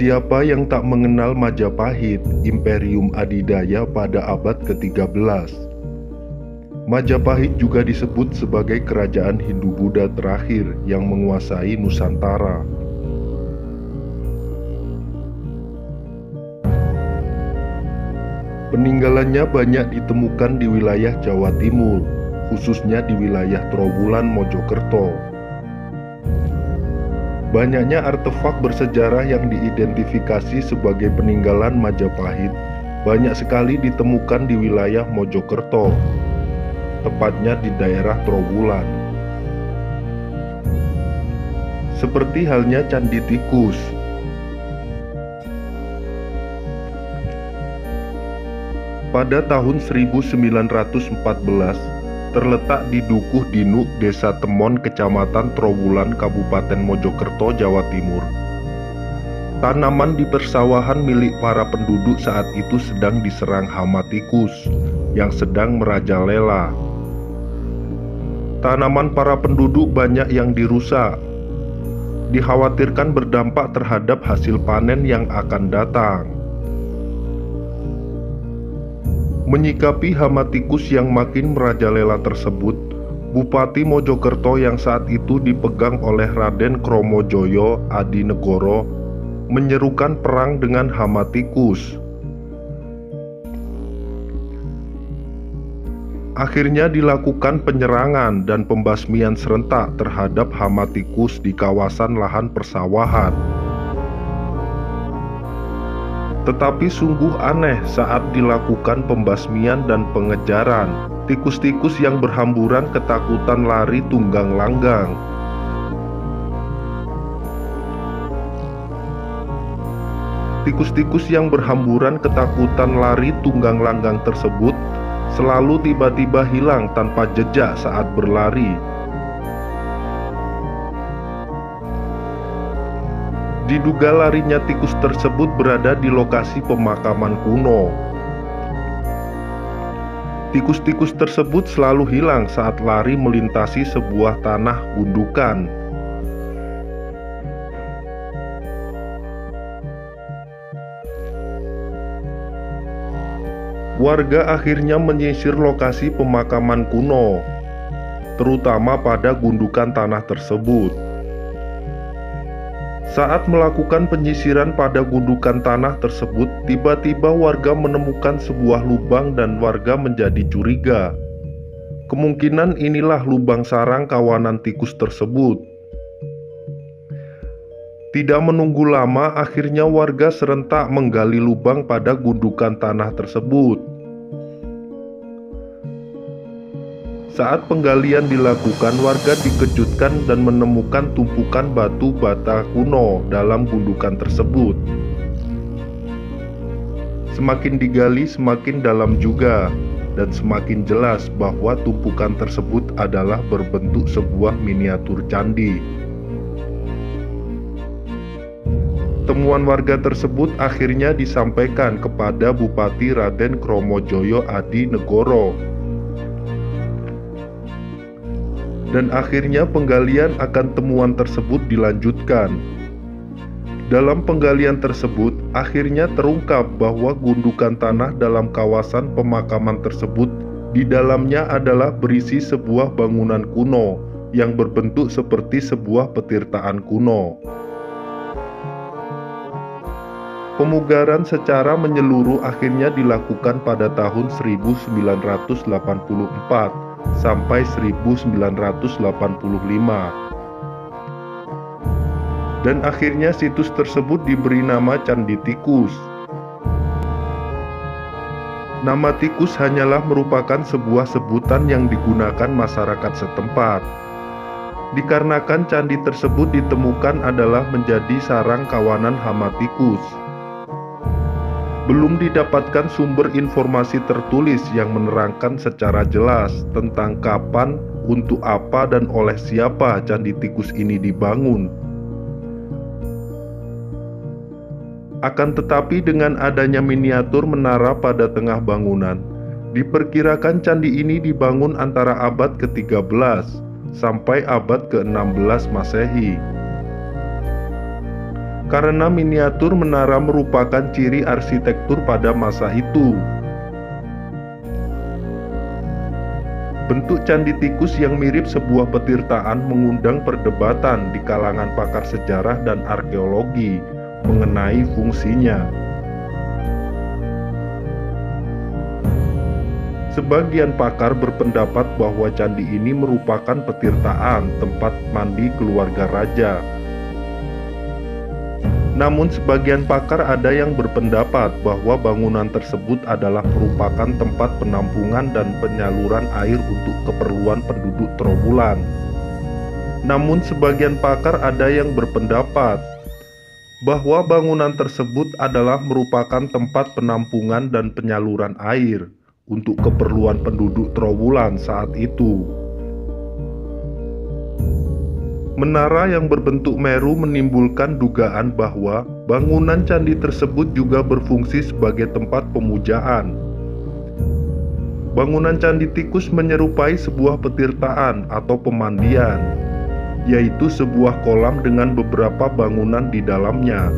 Siapa yang tak mengenal Majapahit, Imperium Adidaya pada abad ke-13? Majapahit juga disebut sebagai kerajaan Hindu-Buddha terakhir yang menguasai Nusantara. Peninggalannya banyak ditemukan di wilayah Jawa Timur, khususnya di wilayah Trowulan, Mojokerto. Banyaknya artefak bersejarah yang diidentifikasi sebagai peninggalan Majapahit banyak sekali ditemukan di wilayah Mojokerto, tepatnya di daerah Trowulan. Seperti halnya Candi Tikus. Pada tahun 1914, terletak di Dukuh Dinuk, Desa Temon, Kecamatan Trowulan, Kabupaten Mojokerto, Jawa Timur. Tanaman di persawahan milik para penduduk saat itu sedang diserang hama tikus yang sedang merajalela. Tanaman para penduduk banyak yang dirusak. Dikhawatirkan berdampak terhadap hasil panen yang akan datang. Menyikapi hama tikus yang makin merajalela tersebut, Bupati Mojokerto yang saat itu dipegang oleh Raden Kromojoyo Adinegoro menyerukan perang dengan hama tikus. Akhirnya dilakukan penyerangan dan pembasmian serentak terhadap hama tikus di kawasan lahan persawahan. Tetapi sungguh aneh saat dilakukan pembasmian dan pengejaran, tikus-tikus yang berhamburan ketakutan lari tunggang langgang. Tikus-tikus yang berhamburan ketakutan lari tunggang langgang tersebut selalu tiba-tiba hilang tanpa jejak saat berlari. Diduga larinya tikus tersebut berada di lokasi pemakaman kuno. Tikus-tikus tersebut selalu hilang saat lari melintasi sebuah tanah gundukan. Warga akhirnya menyisir lokasi pemakaman kuno, terutama pada gundukan tanah tersebut. Saat melakukan penyisiran pada gundukan tanah tersebut, tiba-tiba warga menemukan sebuah lubang dan warga menjadi curiga. Kemungkinan inilah lubang sarang kawanan tikus tersebut. Tidak menunggu lama, akhirnya warga serentak menggali lubang pada gundukan tanah tersebut. Saat penggalian dilakukan, warga dikejutkan dan menemukan tumpukan batu bata kuno dalam gundukan tersebut. Semakin digali semakin dalam juga, dan semakin jelas bahwa tumpukan tersebut adalah berbentuk sebuah miniatur candi. Temuan warga tersebut akhirnya disampaikan kepada Bupati Raden Kromojoyo Adinegoro. Dan akhirnya penggalian akan temuan tersebut dilanjutkan. Dalam penggalian tersebut, akhirnya terungkap bahwa gundukan tanah dalam kawasan pemakaman tersebut di dalamnya adalah berisi sebuah bangunan kuno yang berbentuk seperti sebuah petirtaan kuno. Pemugaran secara menyeluruh akhirnya dilakukan pada tahun 1984 sampai 1985. Dan akhirnya situs tersebut diberi nama Candi Tikus. Nama tikus hanyalah merupakan sebuah sebutan yang digunakan masyarakat setempat. Dikarenakan candi tersebut ditemukan adalah menjadi sarang kawanan hama tikus. Belum didapatkan sumber informasi tertulis yang menerangkan secara jelas tentang kapan, untuk apa, dan oleh siapa candi tikus ini dibangun. Akan tetapi dengan adanya miniatur menara pada tengah bangunan, diperkirakan candi ini dibangun antara abad ke-13 sampai abad ke-16 Masehi. karena miniatur menara merupakan ciri arsitektur pada masa itu. Bentuk Candi Tikus yang mirip sebuah petirtaan mengundang perdebatan di kalangan pakar sejarah dan arkeologi mengenai fungsinya. Sebagian pakar berpendapat bahwa candi ini merupakan petirtaan tempat mandi keluarga raja. Namun sebagian pakar ada yang berpendapat bahwa bangunan tersebut adalah merupakan tempat penampungan dan penyaluran air untuk keperluan penduduk Trowulan. Namun sebagian pakar ada yang berpendapat bahwa bangunan tersebut adalah merupakan tempat penampungan dan penyaluran air untuk keperluan penduduk Trowulan saat itu. Menara yang berbentuk meru menimbulkan dugaan bahwa bangunan candi tersebut juga berfungsi sebagai tempat pemujaan. Bangunan Candi Tikus menyerupai sebuah petirtaan atau pemandian, yaitu sebuah kolam dengan beberapa bangunan di dalamnya.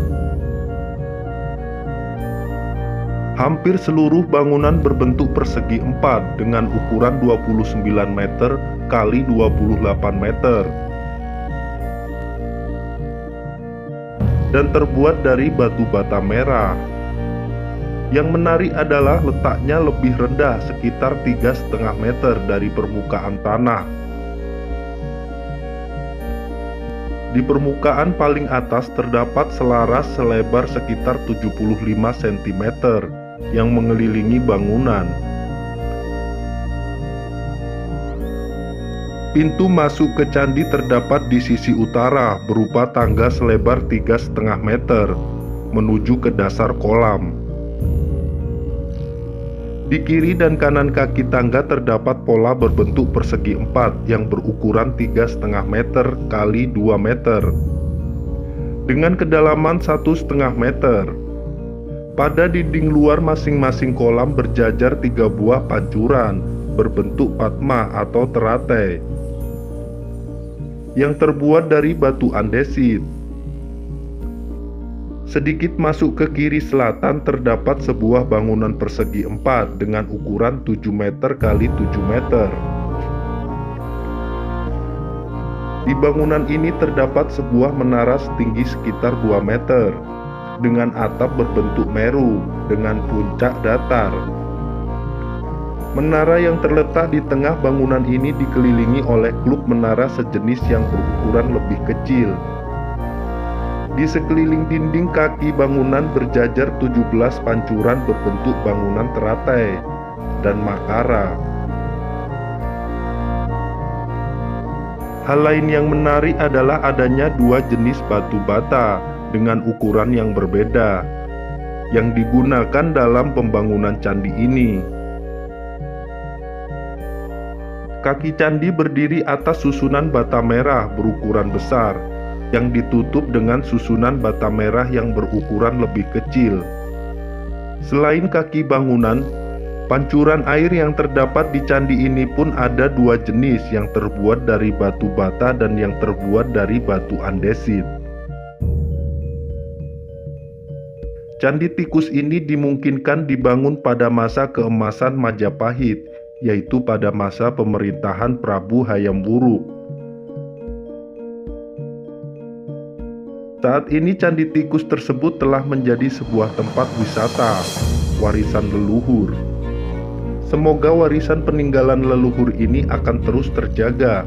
Hampir seluruh bangunan berbentuk persegi 4 dengan ukuran 29 meter kali 28 meter dan terbuat dari batu bata merah. Yang menarik adalah letaknya lebih rendah, sekitar 3,5 meter dari permukaan tanah. Di permukaan paling atas terdapat selaras selebar sekitar 75 cm yang mengelilingi bangunan. Pintu masuk ke candi terdapat di sisi utara berupa tangga selebar 3,5 meter menuju ke dasar kolam. Di kiri dan kanan kaki tangga terdapat pola berbentuk persegi 4 yang berukuran 3,5 meter kali 2 meter dengan kedalaman 1,5 meter. Pada dinding luar masing-masing kolam berjajar 3 buah pancuran berbentuk padma atau teratai yang terbuat dari batu andesit. Sedikit masuk ke kiri selatan terdapat sebuah bangunan persegi 4 dengan ukuran 7 meter kali 7 meter. Di bangunan ini terdapat sebuah menara setinggi sekitar 2 meter dengan atap berbentuk meru dengan puncak datar. Menara yang terletak di tengah bangunan ini dikelilingi oleh klub menara sejenis yang berukuran lebih kecil. Di sekeliling dinding kaki bangunan berjajar 17 pancuran berbentuk bangunan teratai dan makara. Hal lain yang menarik adalah adanya 2 jenis batu bata dengan ukuran yang berbeda yang digunakan dalam pembangunan candi ini. Kaki candi berdiri atas susunan bata merah berukuran besar yang ditutup dengan susunan bata merah yang berukuran lebih kecil. Selain kaki bangunan, pancuran air yang terdapat di candi ini pun ada 2 jenis yang terbuat dari batu bata dan yang terbuat dari batu andesit. Candi Tikus ini dimungkinkan dibangun pada masa keemasan Majapahit, yaitu pada masa pemerintahan Prabu Hayam Wuruk. Saat ini Candi Tikus tersebut telah menjadi sebuah tempat wisata warisan leluhur. Semoga warisan peninggalan leluhur ini akan terus terjaga